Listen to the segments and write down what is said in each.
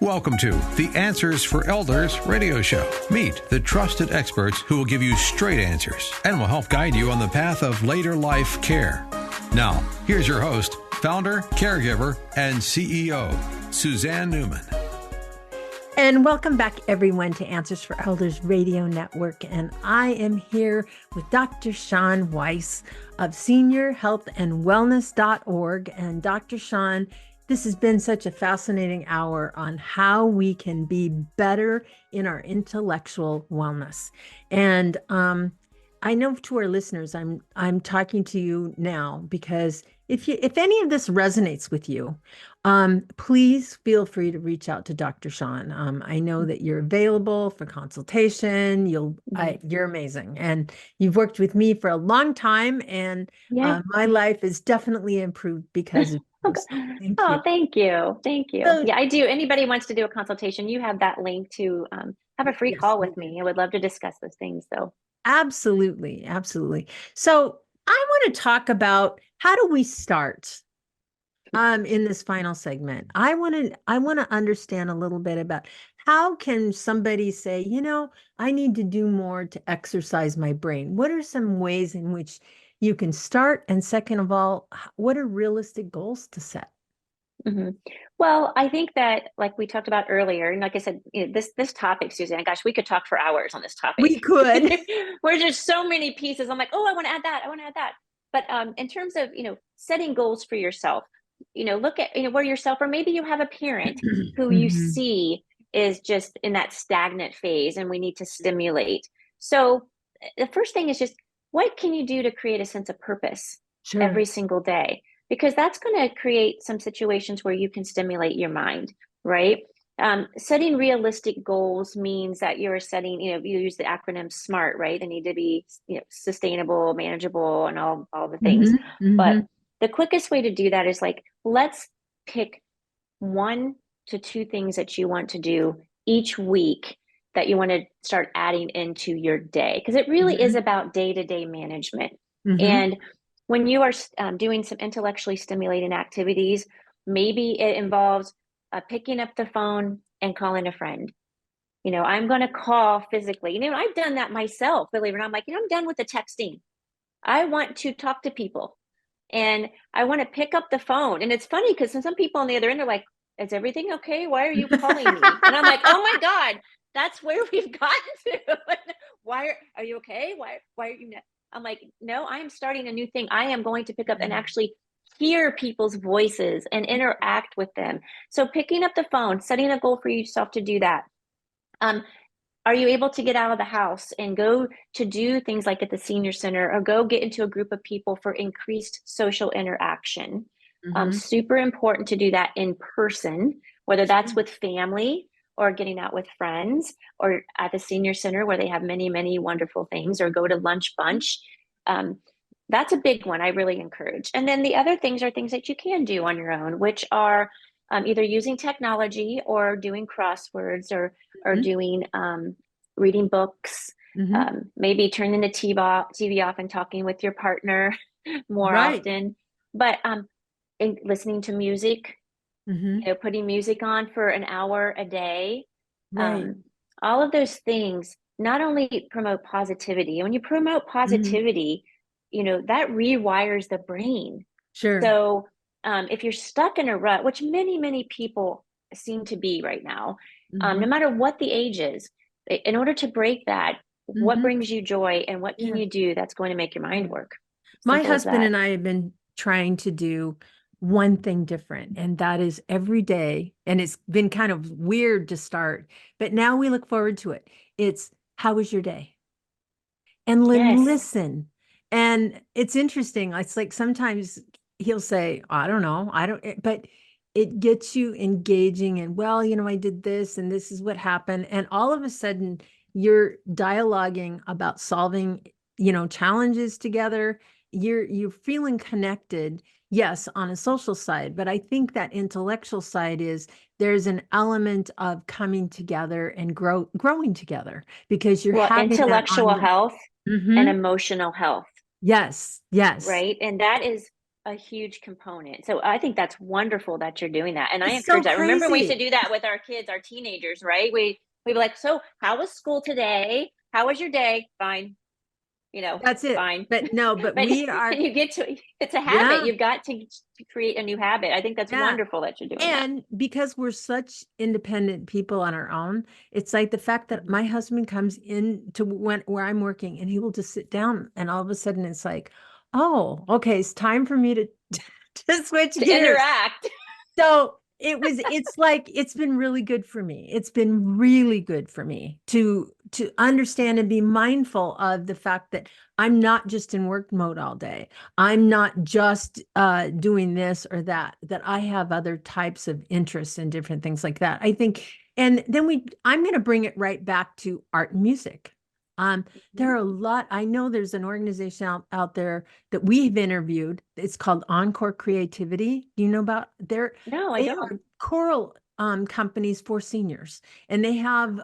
Welcome to the Answers for Elders radio show. Meet the trusted experts who will give you straight answers and will help guide you on the path of later life care. Now, here's your host, founder, caregiver, and CEO, Suzanne Newman. And welcome back, everyone, to Answers for Elders Radio Network. And I am here with Dr. Shawn Weiss of seniorhealthandwellness.org. And Dr. Shawn, this has been such a fascinating hour on how we can be better in our intellectual wellness. And I know to our listeners, I'm talking to you now because if any of this resonates with you, please feel free to reach out to Dr. Shawn. I know that you're available for consultation. You're amazing, and you've worked with me for a long time, and my life is definitely improved because of you. So thank you. So, yeah, I do. Anybody wants to do a consultation, you have that link to have a free call with me. I would love to discuss those things. So absolutely. So I want to talk about how do we start in this final segment. I want to understand a little bit about how can somebody say, I need to do more to exercise my brain. What are some ways in which you can start? And second of all, what are realistic goals to set? Mm-hmm. Well, I think that, like we talked about earlier, and like I said, this topic, Suzanne, gosh, we could talk for hours on this topic. We could. Where there's so many pieces. I'm like, oh, I want to add that. But in terms of, setting goals for yourself, look at, where yourself, or maybe you have a parent who you see is just in that stagnant phase and we need to stimulate. So the first thing is just, what can you do to create a sense of purpose every single day? Because that's going to create some situations where you can stimulate your mind, right? Setting realistic goals means that you're setting, you use the acronym SMART, right? They need to be, sustainable, manageable, and all the things. But the quickest way to do that is let's pick 1 to 2 things that you want to do each week that you want to start adding into your day. Because it really is about day-to-day management. And when you are doing some intellectually stimulating activities, maybe it involves picking up the phone and calling a friend. I'm going to call physically. I've done that myself, believe it or not. I'm like, I'm done with the texting. I want to talk to people and I want to pick up the phone. And it's funny because some people on the other end are like, is everything okay? Why are you calling me? And I'm like, oh my God, that's where we've gotten to. Why are you okay? Why are you not? I'm like, no, I am starting a new thing. I am going to pick up and actually hear people's voices and interact with them. So picking up the phone, setting a goal for yourself to do that. Are you able to get out of the house and go to do things like at the senior center, or go get into a group of people for increased social interaction? Super important to do that in person, whether that's with family or getting out with friends, or at the senior center where they have many, many wonderful things, or go to lunch bunch. That's a big one I really encourage. And then the other things are things that you can do on your own, which are either using technology or doing crosswords or doing reading books, maybe turning the TV off and talking with your partner more often, but listening to music, putting music on for an hour a day. All of those things not only promote positivity, and when you promote positivity, that rewires the brain. So if you're stuck in a rut, which many, many people seem to be right now, no matter what the age is, in order to break that, what brings you joy and what can you do that's going to make your mind work? My husband and I have been trying to do one thing different, and that is every day. And it's been kind of weird to start, but now we look forward to it. It's, how was your day? And listen. And it's interesting. It's like sometimes he'll say, I don't know. But it gets you engaging and, I did this and this is what happened. And all of a sudden you're dialoguing about solving, challenges together. You're feeling connected. Yes, on a social side, but I think that intellectual side there's an element of coming together and growing together, because you're having intellectual health and emotional health. Yes. Right. And that is a huge component. So I think that's wonderful that you're doing that. And I It's so encourage that. Remember, we used to crazy. do that with our kids, our teenagers, right? We'd be like, so how was school today? How was your day? Fine. That's it. Fine. But no, but But we are, you get to, it's a habit. yeah, You've got to create a new habit. I think that's yeah. wonderful that you're doing that. And because we're such independent people on our own, it's like the fact that my husband comes in to where I'm working and he will just sit down and all of a sudden it's like, oh, okay, it's time for me to to switch To gears. interact. So it's like, it's been really good for me. It's been really good for me to understand and be mindful of the fact that I'm not just in work mode all day. I'm not just doing this or that I have other types of interests and different things like that. I think, and then I'm going to bring it right back to art and music. There are a lot, I know there's an organization out there that we've interviewed. It's called Encore Creativity. Do you know about No, I they don't. are choral companies for seniors, and they have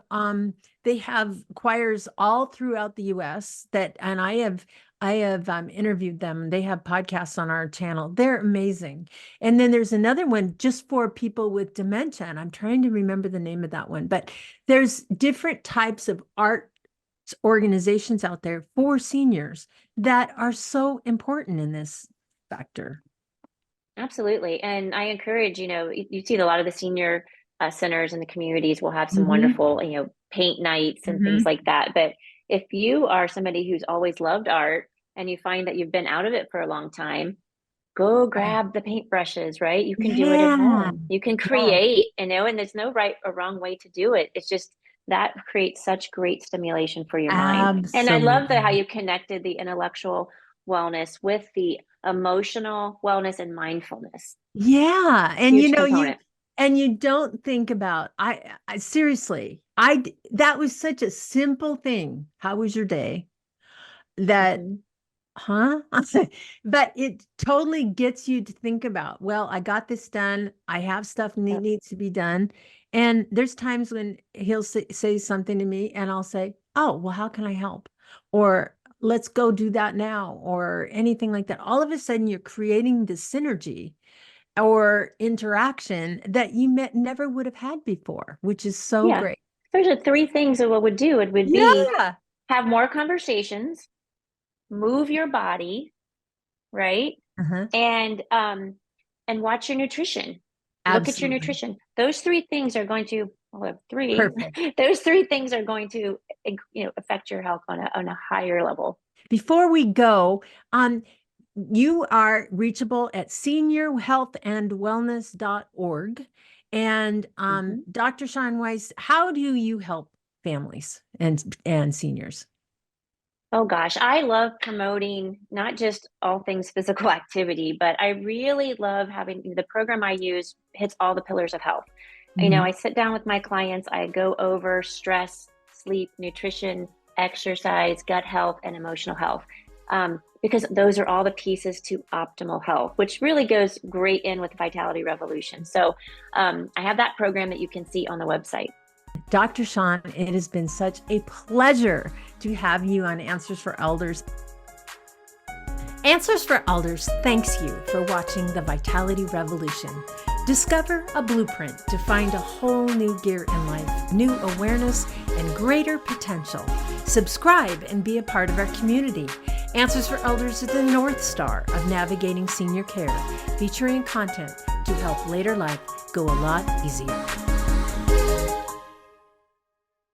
choirs all throughout the US and I have interviewed them. They have podcasts on our channel. They're amazing. And then there's another one just for people with dementia, and I'm trying to remember the name of that one, but there's different types of art organizations out there for seniors that are so important in this factor. Absolutely. And I encourage, you see a lot of the senior centers in the communities will have some Mhm. wonderful, paint nights and things like that. But if you are somebody who's always loved art and you find that you've been out of it for a long time, go grab the paintbrushes, right? You can do it at Yeah. home. You can Yeah. create, and there's no right or wrong way to do it. It's just that creates such great stimulation for your mind. And I love how Absolutely. you connected the intellectual wellness with the emotional wellness and mindfulness. Yeah. And Huge component. you don't think about, I seriously, that was such a simple thing. How was your day? That, Mhm. huh? But it totally gets you to think about, well, I got this done. I have stuff Yep. needs to be done. And there's times when he'll say something to me and I'll say, oh, well, how can I help? Or let's go do that now, or anything like that. All of a sudden you're creating this synergy or interaction that you never would have had before, which is so Yeah. great. There's the three things of what would do. It would be Yeah. have more conversations, move your body, right? Uh-huh. And watch your nutrition. Look at your Absolutely. nutrition. Those three things are going to, well, I have three. Perfect. Those three things are going to, affect your health on a higher level. Before we go, you are reachable at seniorhealthandwellness.org. And Dr. Shawn Weiss, how do you help families and seniors? Oh gosh, I love promoting not just all things physical activity, but I really love having the program I use hits all the pillars of health. I sit down with my clients, I go over stress, sleep, nutrition, exercise, gut health, and emotional health. Because those are all the pieces to optimal health, which really goes great in with Vitality Revolution. So I have that program that you can see on the website. Dr. Shawn, it has been such a pleasure to have you on Answers for Elders. Answers for Elders thanks you for watching the Vitality Revolution. Discover a blueprint to find a whole new gear in life, new awareness, and greater potential. Subscribe and be a part of our community. Answers for Elders is the North Star of navigating senior care, featuring content to help later life go a lot easier.